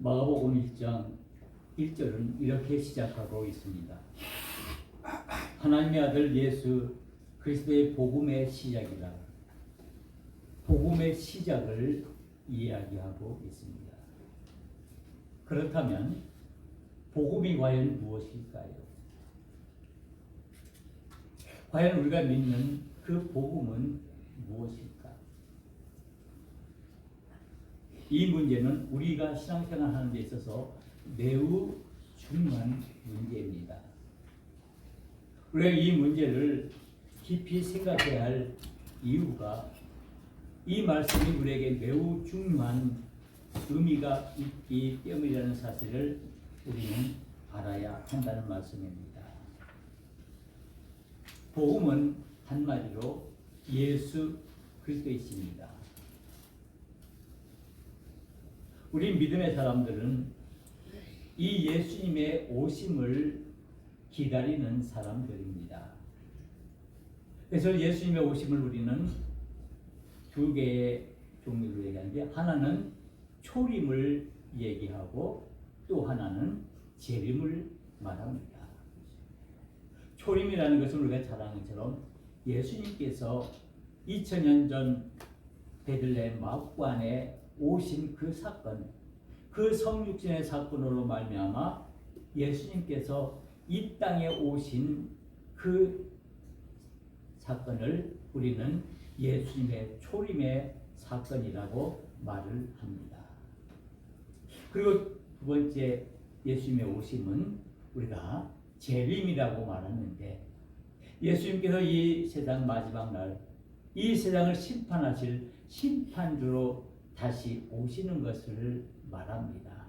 마가복음 1장 1절은 이렇게 시작하고 있습니다. 하나님의 아들 예수 그리스도의 복음의 시작이라. 복음의 시작을 이야기하고 있습니다. 그렇다면 복음이 과연 무엇일까요? 과연 우리가 믿는 그 복음은 무엇일까? 이 문제는 우리가 신앙생활 하는 데 있어서 매우 중요한 문제입니다. 우리가 이 문제를 깊이 생각해야 할 이유가 이 말씀이 우리에게 매우 중요한 의미가 있기 때문이라는 사실을 우리는 알아야 한다는 말씀입니다. 복음은 한마디로 예수 그리스도이십니다. 우리 믿음의 사람들은 이 예수님의 오심을 기다리는 사람들입니다. 그래서 예수님의 오심을 우리는 두 개의 종류로 얘기하는데, 하나는 초림을 얘기하고 또 하나는 재림을 말합니다. 초림이라는 것은 우리가 잘 아는 것처럼 예수님께서 2000년 전 베들레헴 마구간에 오신 그 사건, 그 성육신의 사건으로 말미암아 예수님께서 이 땅에 오신 그 사건을 우리는 예수님의 초림의 사건이라고 말을 합니다. 그리고 두 번째 예수님의 오심은 우리가 재림이라고 말하는데, 예수님께서 이 세상 마지막 날 이 세상을 심판하실 심판주로 다시 오시는 것을 말합니다.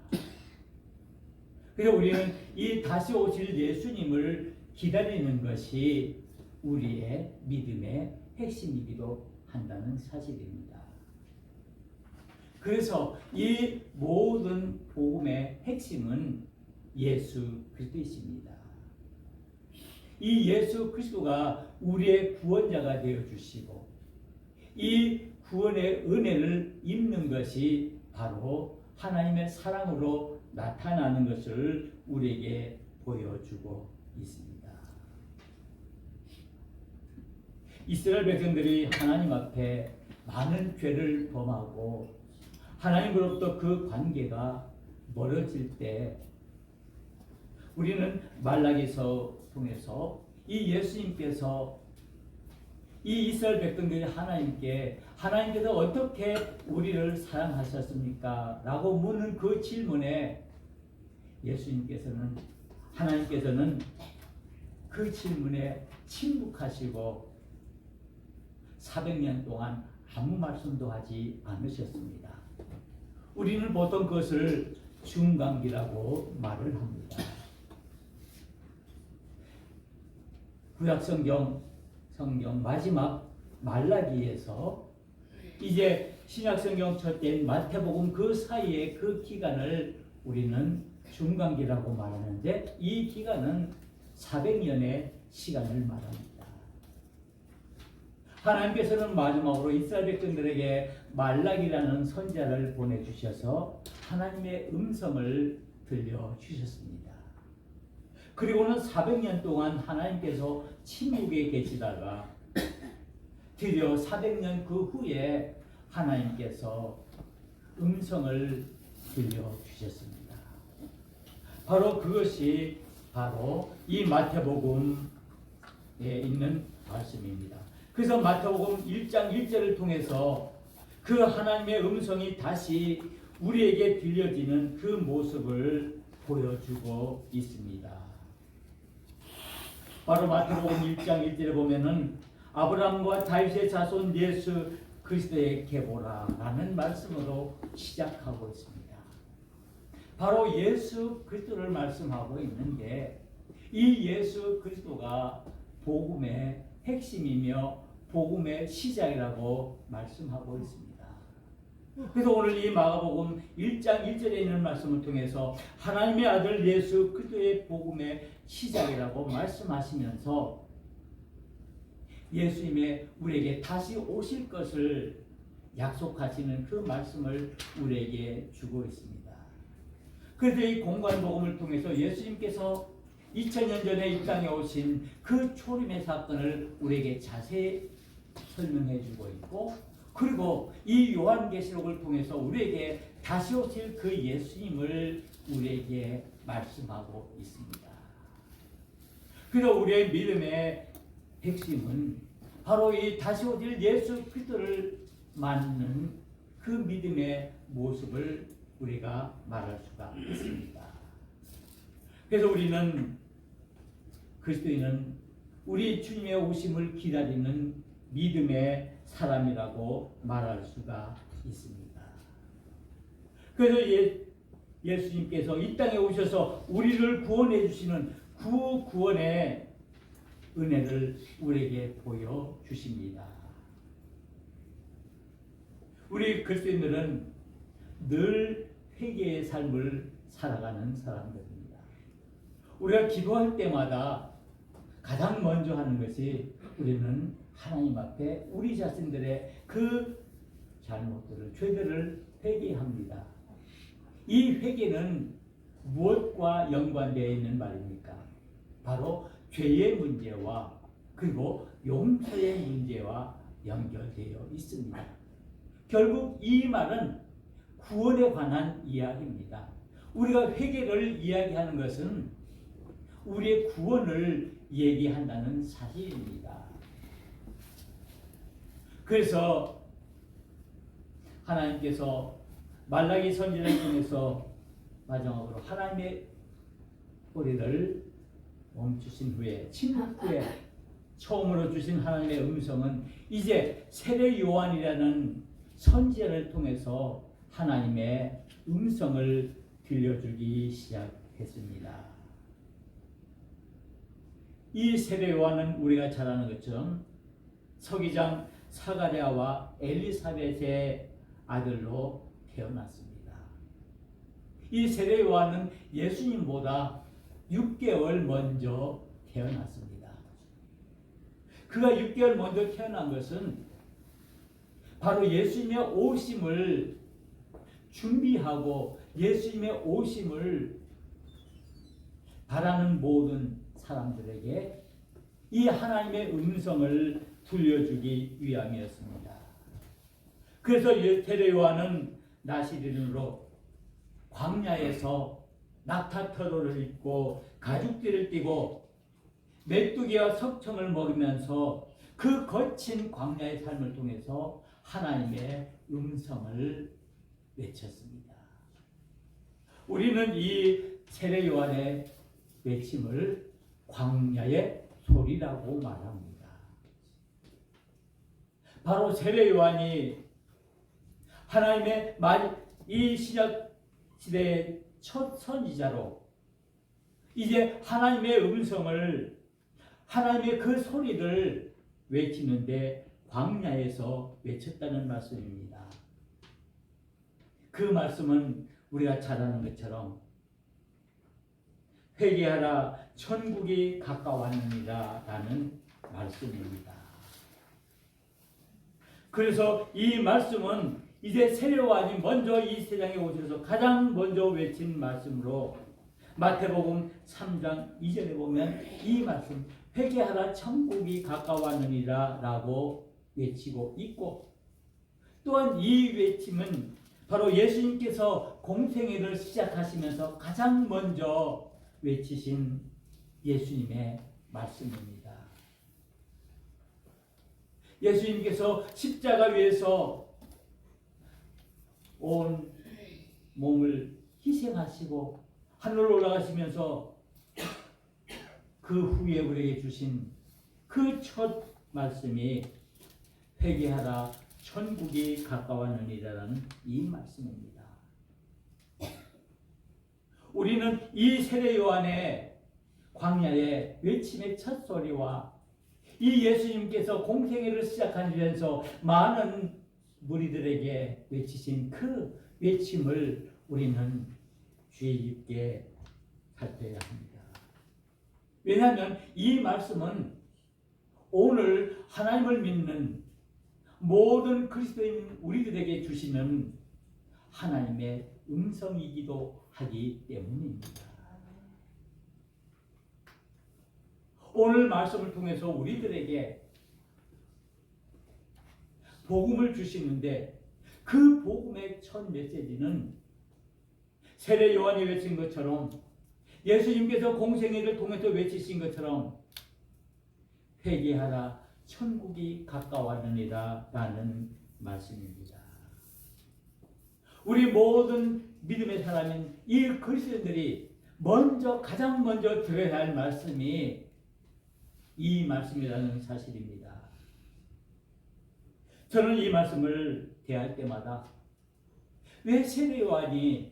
그래서 우리는 이 다시 오실 예수님을 기다리는 것이 우리의 믿음의 핵심이기도 한다는 사실입니다. 그래서 이 모든 복음의 핵심은 예수 그리스도이십니다. 이 예수 그리스도가 우리의 구원자가 되어 주시고 이 구원의 은혜를 입는 것이 바로 하나님의 사랑으로 나타나는 것을 우리에게 보여주고 있습니다. 이스라엘 백성들이 하나님 앞에 많은 죄를 범하고 하나님으로부터 그 관계가 멀어질 때, 우리는 말라기서 통해서 이 예수님께서 이 이스라엘 백성들이 하나님께서 어떻게 우리를 사랑하셨습니까? 라고 묻는 그 질문에 하나님께서는 그 질문에 침묵하시고 400년 동안 아무 말씀도 하지 않으셨습니다. 우리는 보통 그것을 중간기라고 말을 합니다. 구약 성경 마지막 말라기에서 이제 신약 성경 첫째인 마태복음 그 사이의 그 기간을 우리는 중간기라고 말하는데, 이 기간은 400년의 시간을 말합니다. 하나님께서는 마지막으로 이스라엘 백성들에게 말라기라는 선지자를 보내주셔서 하나님의 음성을 들려주셨습니다. 그리고는 400년 동안 하나님께서 침묵에 계시다가 드디어 400년 그 후에 하나님께서 음성을 들려주셨습니다. 바로 그것이 바로 이 마태복음에 있는 말씀입니다. 그래서 마태복음 1장 1절을 통해서 그 하나님의 음성이 다시 우리에게 들려지는 그 모습을 보여주고 있습니다. 바로 마태복음 1장 1절에 보면은 아브라함과 다윗의 자손 예수 그리스도의 계보라라는 말씀으로 시작하고 있습니다. 바로 예수 그리스도를 말씀하고 있는 게, 이 예수 그리스도가 복음의 핵심이며 복음의 시작이라고 말씀하고 있습니다. 그래서 오늘 이 마가복음 1장 1절에 있는 말씀을 통해서 하나님의 아들 예수 그리스도의 복음의 시작이라고 말씀하시면서 예수님의 우리에게 다시 오실 것을 약속하시는 그 말씀을 우리에게 주고 있습니다. 그래서 이 공관복음을 통해서 예수님께서 2000년 전에 이 땅에 오신 그 초림의 사건을 우리에게 자세히 설명해 주고 있고, 그리고 이 요한계시록을 통해서 우리에게 다시 오실 그 예수님을 우리에게 말씀하고 있습니다. 그래서 우리의 믿음의 핵심은 바로 이 다시 오실 예수 그리스도를 맞는 그 믿음의 모습을 우리가 말할 수가 있습니다. 그래서 우리는 그리스도인은 우리 주님의 오심을 기다리는 믿음의 사람이라고 말할 수가 있습니다. 그래서 예수님께서 이 땅에 오셔서 우리를 구원해 주시는 그 구원의 은혜를 우리에게 보여주십니다. 우리 그리스도인들은 늘 회개의 삶을 살아가는 사람들입니다. 우리가 기도할 때마다 가장 먼저 하는 것이 우리는 하나님 앞에 우리 자신들의 그 잘못들을, 죄들을 회개합니다. 이 회개는 무엇과 연관되어 있는 말입니까? 바로 죄의 문제와 그리고 용서의 문제와 연결되어 있습니다. 결국 이 말은 구원에 관한 이야기입니다. 우리가 회개를 이야기하는 것은 우리의 구원을 얘기한다는 사실입니다. 그래서 하나님께서 말라기 선지자를 통해서 마지막으로 하나님의 우리를 멈추신 후에, 침묵 후에 처음으로 주신 하나님의 음성은 이제 세례 요한이라는 선지자를 통해서 하나님의 음성을 들려주기 시작했습니다. 이 세례 요한은 우리가 잘 아는 것처럼 서기장 사가랴와 엘리사벳의 아들로 태어났습니다. 이 세례 요한은 예수님보다 6개월 먼저 태어났습니다. 그가 6개월 먼저 태어난 것은 바로 예수님의 오심을 준비하고 예수님의 오심을 바라는 모든 사람들에게 이 하나님의 음성을 들려주기 위함이었습니다. 그래서 세례 요한은 나시린으로 광야에서 낙타터로를 입고 가죽띠를 띠고 메뚜기와 석청을 먹으면서 그 거친 광야의 삶을 통해서 하나님의 음성을 외쳤습니다. 우리는 이 세례 요한의 외침을 광야의 소리라고 말합니다. 바로 세례 요한이 하나님의 이 신약 시대의 첫 선지자로 이제 하나님의 음성을, 하나님의 그 소리를 외치는데 광야에서 외쳤다는 말씀입니다. 그 말씀은 우리가 잘 아는 것처럼 회개하라 천국이 가까웠느니라 라는 말씀입니다. 그래서 이 말씀은 이제 세례 요한이 먼저 이 세상에 오셔서 가장 먼저 외친 말씀으로 마태복음 3장 2절에 보면 이 말씀 회개하라 천국이 가까웠느니라 라고 외치고 있고, 또한 이 외침은 바로 예수님께서 공생애를 시작하시면서 가장 먼저 외치신 예수님의 말씀입니다. 예수님께서 십자가 위에서 온 몸을 희생하시고 하늘로 올라가시면서 그 후에 우리에게 주신 그 첫 말씀이 회개하라 천국이 가까웠느니라는 이 말씀입니다. 우리는 이 세례 요한의 광야의 외침의 첫 소리와 이 예수님께서 공생애를 시작하시면서 많은 무리들에게 외치신 그 외침을 우리는 주의 깊게 살펴야 합니다. 왜냐하면 이 말씀은 오늘 하나님을 믿는 모든 그리스도인 우리들에게 주시는 하나님의 음성이기도 하기 때문입니다. 오늘 말씀을 통해서 우리들에게 복음을 주시는데 그 복음의 첫 메시지는 세례 요한이 외친 것처럼 예수님께서 공생애를 통해서 외치신 것처럼 회개하라 천국이 가까웠느니라 라는 말씀입니다. 우리 모든 믿음의 사람인 이 그리스도인들이 가장 먼저 들어야 할 말씀이 이 말씀이라는 사실입니다. 저는 이 말씀을 대할 때마다 왜 세례 요한이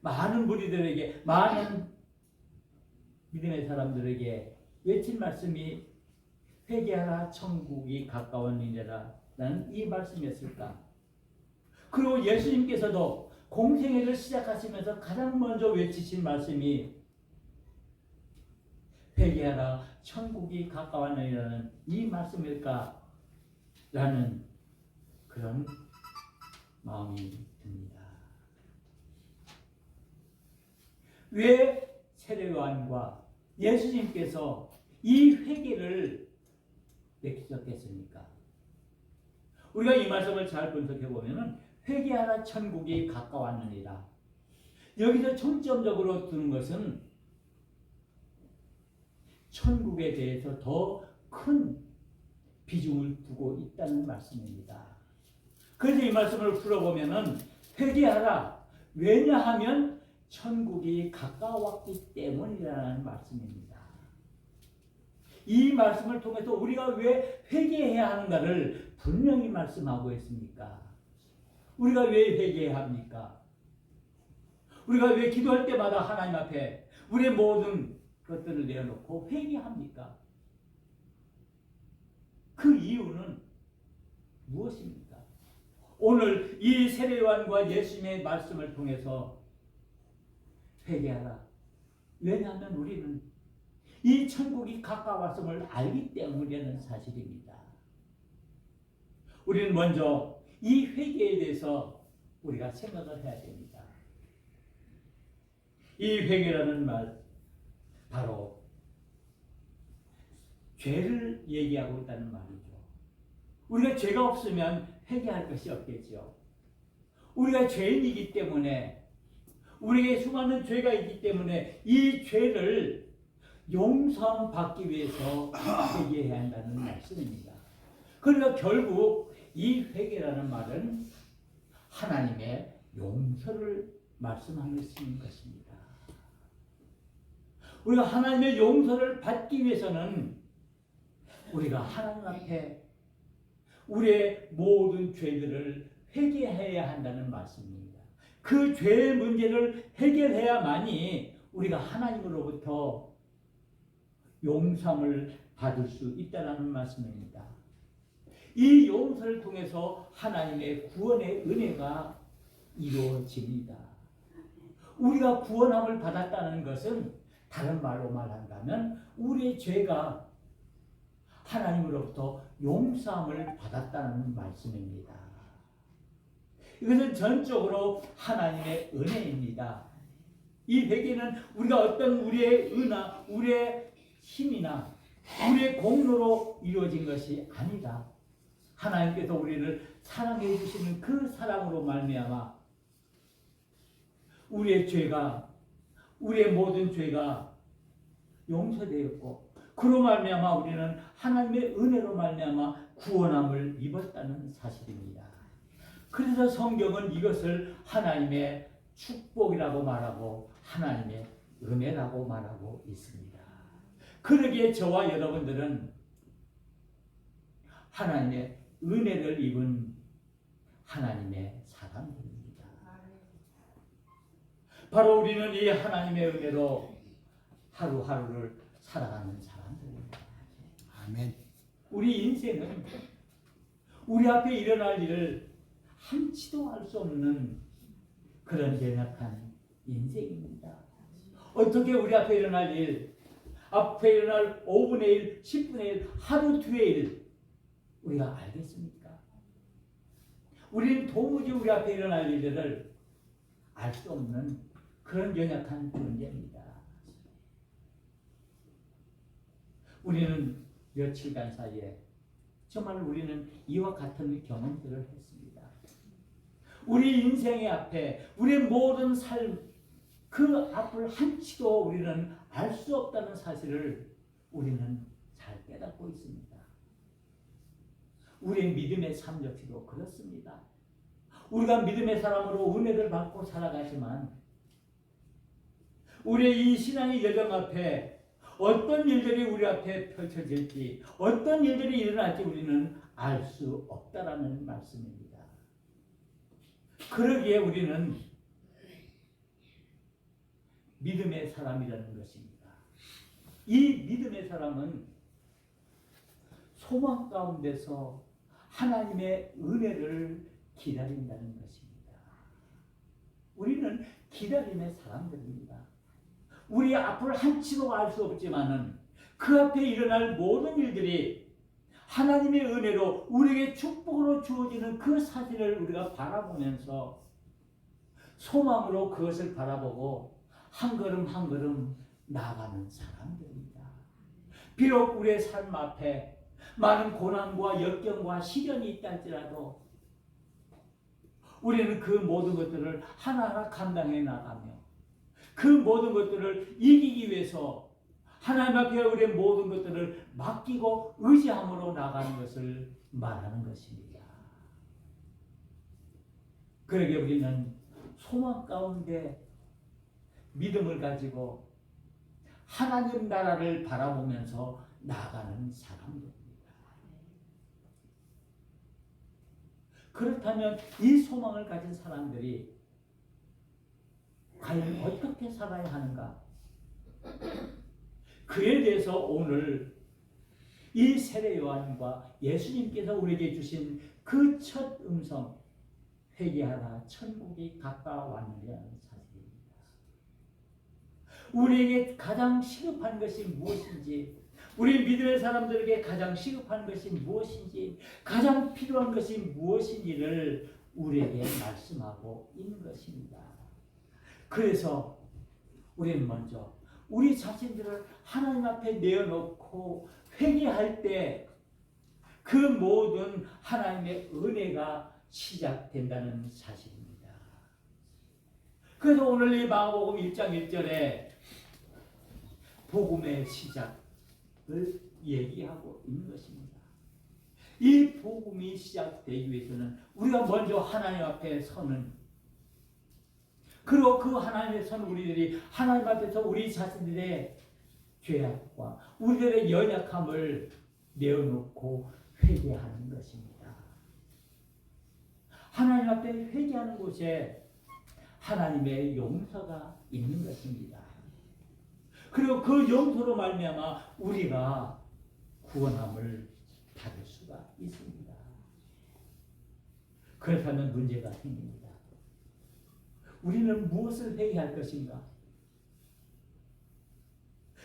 많은 무리들에게, 많은 믿음의 사람들에게 외친 말씀이 회개하라 천국이 가까웠느니라 라는 이 말씀이었을까? 그리고 예수님께서도 공생애를 시작하시면서 가장 먼저 외치신 말씀이 회개하라 천국이 가까웠느니라는 이 말씀일까? 라는 그런 마음이 듭니다. 왜 세례 요한과 예수님께서 이 회개를 외치셨겠습니까? 우리가 이 말씀을 잘 분석해 보면은 회개하라 천국이 가까웠느니라. 여기서 중점적으로 두는 것은 천국에 대해서 더 큰 비중을 두고 있다는 말씀입니다. 그래서 이 말씀을 풀어보면은 회개하라. 왜냐하면 천국이 가까웠기 때문이라는 말씀입니다. 이 말씀을 통해서 우리가 왜 회개해야 하는가를 분명히 말씀하고 있습니까? 우리가 왜 회개해야 합니까? 우리가 왜 기도할 때마다 하나님 앞에 우리의 모든 것들을 내어놓고 회개합니까? 그 이유는 무엇입니까? 오늘 이 세례 요한과 예수님의 말씀을 통해서 회개하라. 왜냐하면 우리는 이 천국이 가까웠음을 알기 때문이라는 사실입니다. 우리는 먼저 이 회개에 대해서 우리가 생각을 해야 됩니다. 이 회개라는 말, 바로 죄를 얘기하고 있다는 말이죠. 우리가 죄가 없으면 회개할 것이 없겠죠. 우리가 죄인이기 때문에, 우리에게 수많은 죄가 있기 때문에 이 죄를 용서받기 위해서 회개해야 한다는 말씀입니다. 그러니까 결국 이 회개라는 말은 하나님의 용서를 말씀하는 것입니다. 우리가 하나님의 용서를 받기 위해서는 우리가 하나님 앞에 우리의 모든 죄들을 회개해야 한다는 말씀입니다. 그 죄의 문제를 해결해야만이 우리가 하나님으로부터 용서를 받을 수 있다는 말씀입니다. 이 용서를 통해서 하나님의 구원의 은혜가 이루어집니다. 우리가 구원함을 받았다는 것은 다른 말로 말한다면 우리의 죄가 하나님으로부터 용서함을 받았다는 말씀입니다. 이것은 전적으로 하나님의 은혜입니다. 이 회개는 우리가 어떤 우리의 은하, 우리의 힘이나 우리의 공로로 이루어진 것이 아니다. 하나님께서 우리를 사랑해 주시는 그 사랑으로 말미암아 우리의 죄가, 우리의 모든 죄가 용서되었고, 그로 말미암아 우리는 하나님의 은혜로 말미암아 구원함을 입었다는 사실입니다. 그래서 성경은 이것을 하나님의 축복이라고 말하고 하나님의 은혜라고 말하고 있습니다. 그러기에 저와 여러분들은 하나님의 은혜를 입은 하나님의 사람들입니다. 바로 우리는 이 하나님의 은혜로 하루하루를 살아가는 사람들입니다. 아멘. 우리 인생은 우리 앞에 일어날 일을 한치도 알 수 없는 그런 연약한 인생입니다. 어떻게 우리 앞에 일어날 일, 앞에 일어날 5분의 1, 10분의 1, 하루 뒤의 일 우리가 알겠습니까? 우리는 도무지 우리 앞에 일어날 일들을 알 수 없는 그런 연약한 존재입니다. 우리는 며칠간 사이에 정말 우리는 이와 같은 경험들을 했습니다. 우리 인생의 앞에 우리의 모든 삶 그 앞을 한치도 우리는 알 수 없다는 사실을 우리는 잘 깨닫고 있습니다. 우리의 믿음의 삶 역시도 그렇습니다. 우리가 믿음의 사람으로 은혜를 받고 살아가지만 우리의 이 신앙의 여정 앞에 어떤 일들이 우리 앞에 펼쳐질지 어떤 일들이 일어날지 우리는 알 수 없다라는 말씀입니다. 그러기에 우리는 믿음의 사람이라는 것입니다. 이 믿음의 사람은 소망 가운데서 하나님의 은혜를 기다린다는 것입니다. 우리는 기다림의 사람들입니다. 우리 앞을 한치도 알 수 없지만은 그 앞에 일어날 모든 일들이 하나님의 은혜로 우리에게 축복으로 주어지는 그 사실을 우리가 바라보면서 소망으로 그것을 바라보고 한 걸음 한 걸음 나아가는 사람들입니다. 비록 우리의 삶 앞에 많은 고난과 역경과 시련이 있다 할지라도 우리는 그 모든 것들을 하나하나 감당해 나가며 그 모든 것들을 이기기 위해서 하나님 앞에 우리의 모든 것들을 맡기고 의지함으로 나가는 것을 말하는 것입니다. 그러게 우리는 소망 가운데 믿음을 가지고 하나님 나라를 바라보면서 나아가는 사람들입니다. 그렇다면 이 소망을 가진 사람들이 과연 어떻게 살아야 하는가? 그에 대해서 오늘 이 세례 요한과 예수님께서 우리에게 주신 그 첫 음성, 회개하라 천국이 가까워왔느냐는 사실입니다. 우리에게 가장 시급한 것이 무엇인지, 우리 믿음의 사람들에게 가장 시급한 것이 무엇인지, 가장 필요한 것이 무엇인지를 우리에게 말씀하고 있는 것입니다. 그래서 우리는 먼저 우리 자신들을 하나님 앞에 내어놓고 회개할 때 그 모든 하나님의 은혜가 시작된다는 사실입니다. 그래서 오늘 이 마가복음 1장 1절에 복음의 시작을 얘기하고 있는 것입니다. 이 복음이 시작되기 위해서는 우리가 먼저 하나님 앞에 서는, 그리고 그 하나님의 선 우리들이 하나님 앞에서 우리 자신들의 죄악과 우리들의 연약함을 내어놓고 회개하는 것입니다. 하나님 앞에 회개하는 곳에 하나님의 용서가 있는 것입니다. 그리고 그 용서로 말미암아 우리가 구원함을 받을 수가 있습니다. 그렇다면 문제가 생깁니다. 우리는 무엇을 회개할 것인가?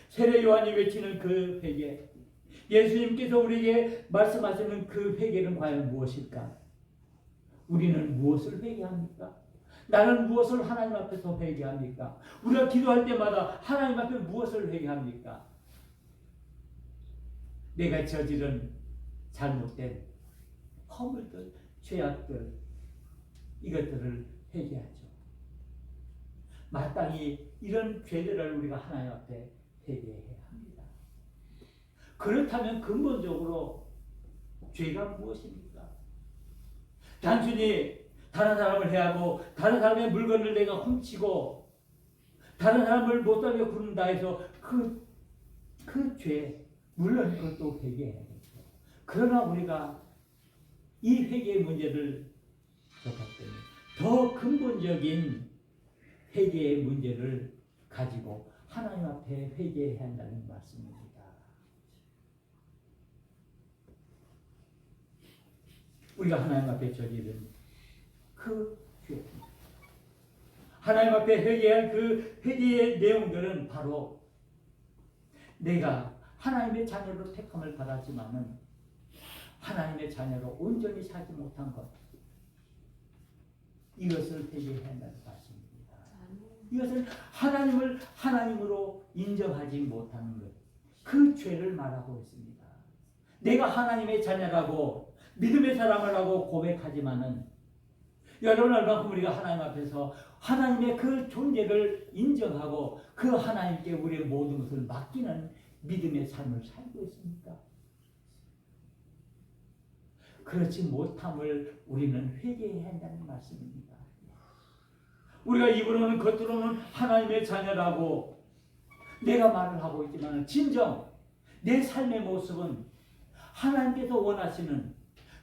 세례 요한이 외치는 그 회개, 예수님께서 우리에게 말씀하시는 그 회개는 과연 무엇일까? 우리는 무엇을 회개합니까? 나는 무엇을 하나님 앞에서 회개합니까? 우리가 기도할 때마다 하나님 앞에 무엇을 회개합니까? 내가 저지른 잘못된 허물들, 죄악들, 이것들을 회개하죠. 마땅히 이런 죄들을 우리가 하나님 앞에 회개해야 합니다. 그렇다면 근본적으로 죄가 무엇입니까? 단순히 다른 사람을 해하고 다른 사람의 물건을 내가 훔치고 다른 사람을 못되게 굴는다 해서 그 죄, 물론 그것도 회개해야겠죠. 그러나 우리가 이 회개의 문제를 접했더니 더 근본적인 회개의 문제를 가지고 하나님 앞에 회개해야 한다는 말씀입니다. 우리가 하나님 앞에 저지른 그 죄, 하나님 앞에 회개할 그 회개의 내용들은 바로 내가 하나님의 자녀로 택함을 받았지만은 하나님의 자녀로 온전히 살지 못한 것, 이것을 회개해야 한다는 말씀입니다. 이것은 하나님을 하나님으로 인정하지 못하는 것, 그 죄를 말하고 있습니다. 내가 하나님의 자녀라고 믿음의 사람이라고 고백하지만은 여러분 얼마큼 우리가 하나님 앞에서 하나님의 그 존재를 인정하고 그 하나님께 우리의 모든 것을 맡기는 믿음의 삶을 살고 있습니까? 그렇지 못함을 우리는 회개해야 한다는 말씀입니다. 우리가 입으로는 겉으로는 하나님의 자녀라고 내가 말을 하고 있지만 진정 내 삶의 모습은 하나님께서 원하시는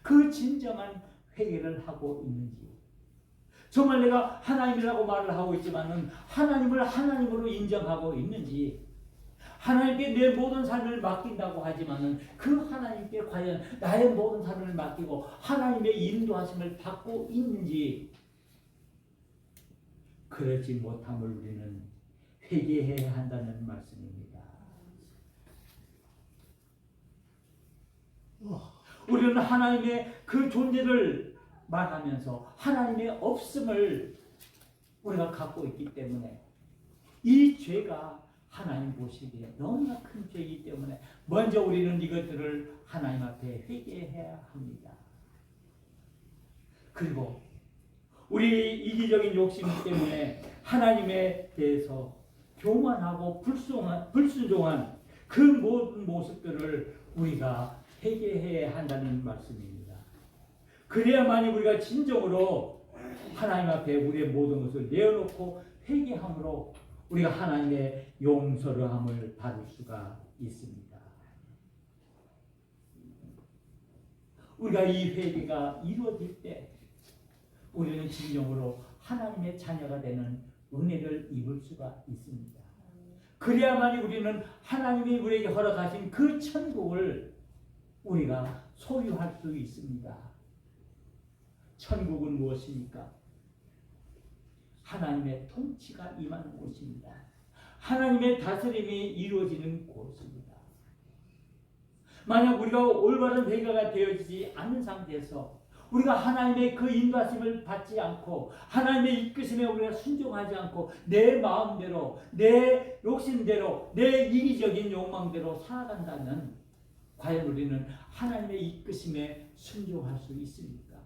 그 진정한 회개를 하고 있는지, 정말 내가 하나님이라고 말을 하고 있지만은 하나님을 하나님으로 인정하고 있는지, 하나님께 내 모든 삶을 맡긴다고 하지만은 그 하나님께 과연 나의 모든 삶을 맡기고 하나님의 인도하심을 받고 있는지, 그렇지 못함을 우리는 회개해야 한다는 말씀입니다. 우리는 하나님의 그 존재를 말하면서 하나님의 없음을 우리가 갖고 있기 때문에 이 죄가 하나님 보시기에 너무나 큰 죄이기 때문에 먼저 우리는 이것들을 하나님 앞에 회개해야 합니다. 그리고 우리 이기적인 욕심 때문에 하나님에 대해서 교만하고 불순종한 그 모든 모습들을 우리가 회개해야 한다는 말씀입니다. 그래야만이 우리가 진정으로 하나님 앞에 우리의 모든 것을 내어놓고 회개함으로 우리가 하나님의 용서함을 받을 수가 있습니다. 우리가 이 회개가 이루어질 때 우리는 진정으로 하나님의 자녀가 되는 은혜를 입을 수가 있습니다. 그래야만이 우리는 하나님이 우리에게 허락하신 그 천국을 우리가 소유할 수 있습니다. 천국은 무엇입니까? 하나님의 통치가 임하는 곳입니다. 하나님의 다스림이 이루어지는 곳입니다. 만약 우리가 올바른 회개가 되어지지 않는 상태에서 우리가 하나님의 그 인도하심을 받지 않고 하나님의 이끄심에 우리가 순종하지 않고 내 마음대로 내 욕심대로 내 이기적인 욕망대로 살아간다면 과연 우리는 하나님의 이끄심에 순종할 수 있습니까?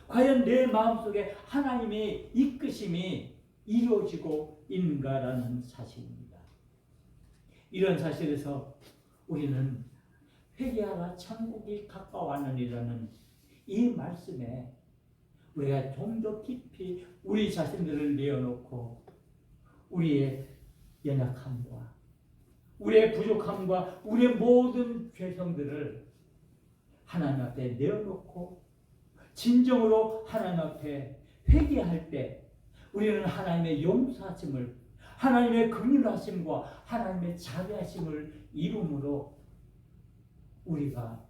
과연 내 마음속에 하나님의 이끄심이 이루어지고 있는가라는 사실입니다. 이런 사실에서 우리는 회개하라 천국이 가까워하느니라는 이 말씀에 우리가 좀 더 깊이 우리 자신들을 내어놓고 우리의 연약함과 우리의 부족함과 우리의 모든 죄성들을 하나님 앞에 내어놓고 진정으로 하나님 앞에 회개할 때 우리는 하나님의 용서하심을, 하나님의 긍휼하심과 하나님의 자비하심을 이룸으로 우리가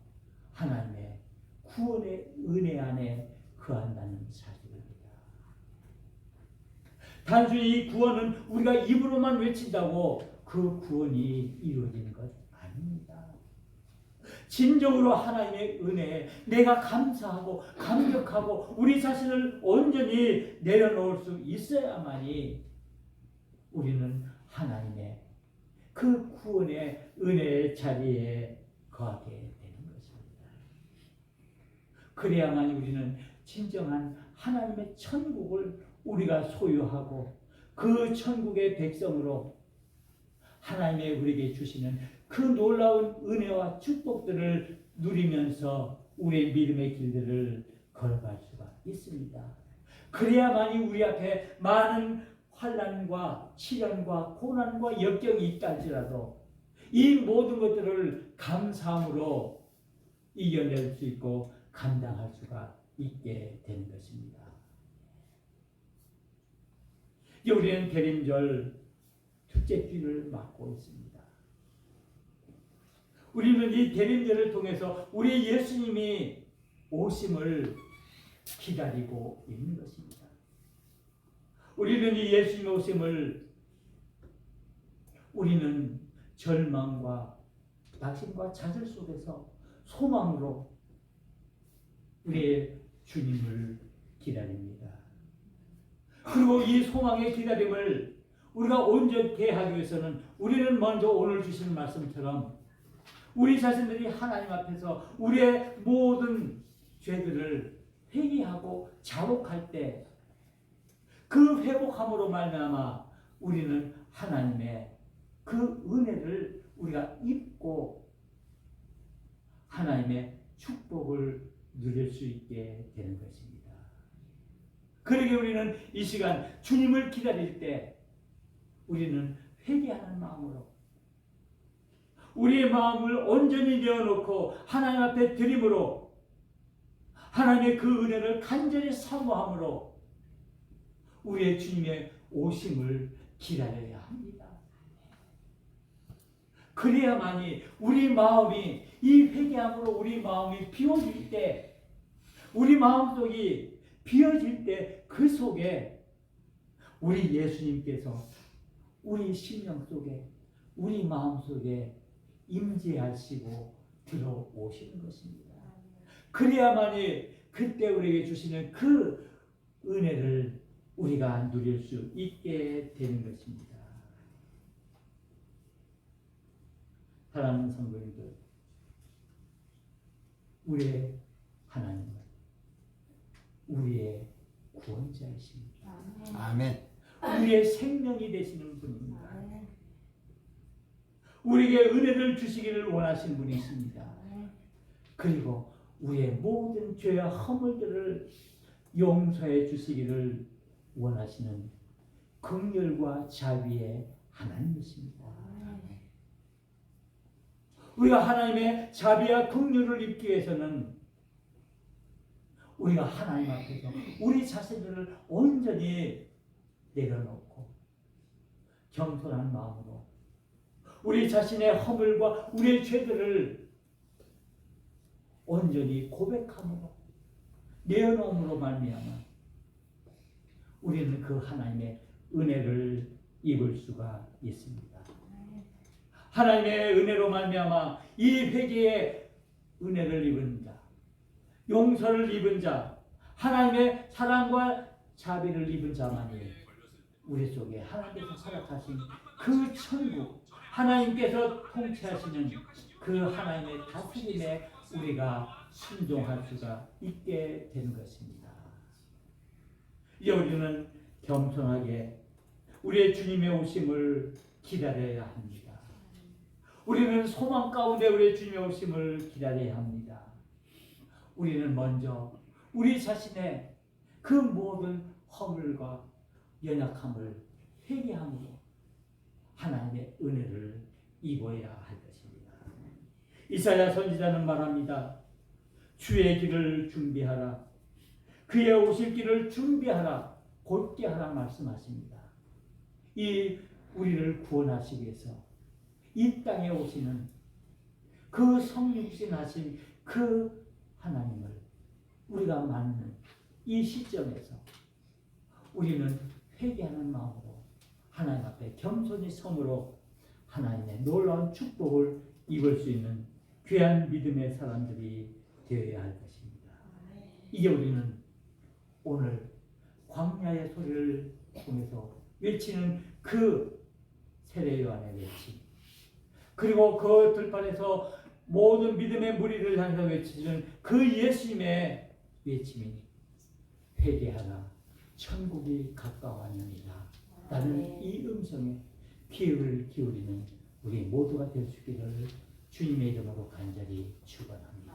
하나님의 구원의 은혜 안에 거한다는 사실입니다. 단순히 이 구원은 우리가 입으로만 외친다고 그 구원이 이루어지는 것 아닙니다. 진정으로 하나님의 은혜에 내가 감사하고 감격하고 우리 자신을 온전히 내려놓을 수 있어야만이 우리는 하나님의 그 구원의 은혜의 자리에 거하게 되는 것입니다. 그래야만이 우리는 진정한 하나님의 천국을 우리가 소유하고 그 천국의 백성으로 하나님의 우리에게 주시는 그 놀라운 은혜와 축복들을 누리면서 우리의 믿음의 길들을 걸어갈 수가 있습니다. 그래야만이 우리 앞에 많은 환난과 시련과 고난과 역경이 있다 할지라도 이 모든 것들을 감사함으로 이겨낼 수 있고 감당할 수가 있게 되는 것입니다. 우리는 대림절 둘째 주를 맞고 있습니다. 우리는 이 대림절을 통해서 우리 예수님이 오심을 기다리고 있는 것입니다. 우리는 이 예수님의 오심을 우리는 절망과 낙심과 좌절 속에서 소망으로 우리의 주님을 기다립니다. 그리고 이 소망의 기다림을 우리가 온전케 하기 위해서는 우리는 먼저 오늘 주시는 말씀처럼 우리 자신들이 하나님 앞에서 우리의 모든 죄들을 회개하고 자복할 때 그 회복함으로 말미암아 우리는 하나님의 그 은혜를 우리가 입고 하나님의 축복을 누릴 수 있게 되는 것입니다. 그러게 우리는 이 시간 주님을 기다릴 때 우리는 회개하는 마음으로 우리의 마음을 온전히 내어놓고 하나님 앞에 드림으로 하나님의 그 은혜를 간절히 사모함으로 우리의 주님의 오심을 기다려야 합니다. 그래야만이 우리 마음이 이 회개함으로 우리 마음이 비워질 때 우리 마음속이 비워질 때 그 속에 우리 예수님께서 우리 심령 속에 우리 마음 속에 임재하시고 들어오시는 것입니다. 그래야만이 그때 우리에게 주시는 그 은혜를 우리가 누릴 수 있게 되는 것입니다. 사랑하는 성도님들, 우리의 하나님은 우리의 구원자이십니다. 아멘. 우리의 생명이 되시는 분입니다. 우리에게 은혜를 주시기를 원하시는 분이십니다. 그리고 우리의 모든 죄와 허물들을 용서해 주시기를 원하시는 긍휼과 자비의 하나님이십니다. 우리가 하나님의 자비와 긍휼을 입기 위해서는 우리가 하나님 앞에서 우리 자신들을 온전히 내려놓고 겸손한 마음으로 우리 자신의 허물과 우리의 죄들을 온전히 고백함으로 내어놓음으로 말미암아 우리는 그 하나님의 은혜를 입을 수가 있습니다. 하나님의 은혜로 말미암아 이 회개의 은혜를 입은 자, 용서를 입은 자, 하나님의 사랑과 자비를 입은 자만이 우리 속에 하나님께서 허락하신 그 천국, 하나님께서 통치하시는 그 하나님의 다스림에 우리가 순종할 수가 있게 되는 것입니다. 이제 우리는 겸손하게 우리의 주님의 오심을 기다려야 합니다. 우리는 소망 가운데 우리의 주님의 오심을 기다려야 합니다. 우리는 먼저 우리 자신의 그 모든 허물과 연약함을 회개함으로 하나님의 은혜를 입어야 할 것입니다. 이사야 선지자는 말합니다. 주의 길을 준비하라. 그의 오실 길을 준비하라. 곧게 하라 말씀하십니다. 이 우리를 구원하시기 위해서 이 땅에 오시는 그 성육신 하신 그 하나님을 우리가 맞는 이 시점에서 우리는 회개하는 마음으로 하나님 앞에 겸손히 섬으로 하나님의 놀라운 축복을 입을 수 있는 귀한 믿음의 사람들이 되어야 할 것입니다. 이게 우리는 오늘 광야의 소리를 통해서 외치는 그 세례요한의 외침, 그리고 그 들판에서 모든 믿음의 무리를 향해서 외치는 그 예수님의 외침이 회개하라 천국이 가까웠느니라 라는 이 음성에 귀를 기울이는 우리 모두가 될 수 있기를 주님의 이름으로 간절히 축원합니다.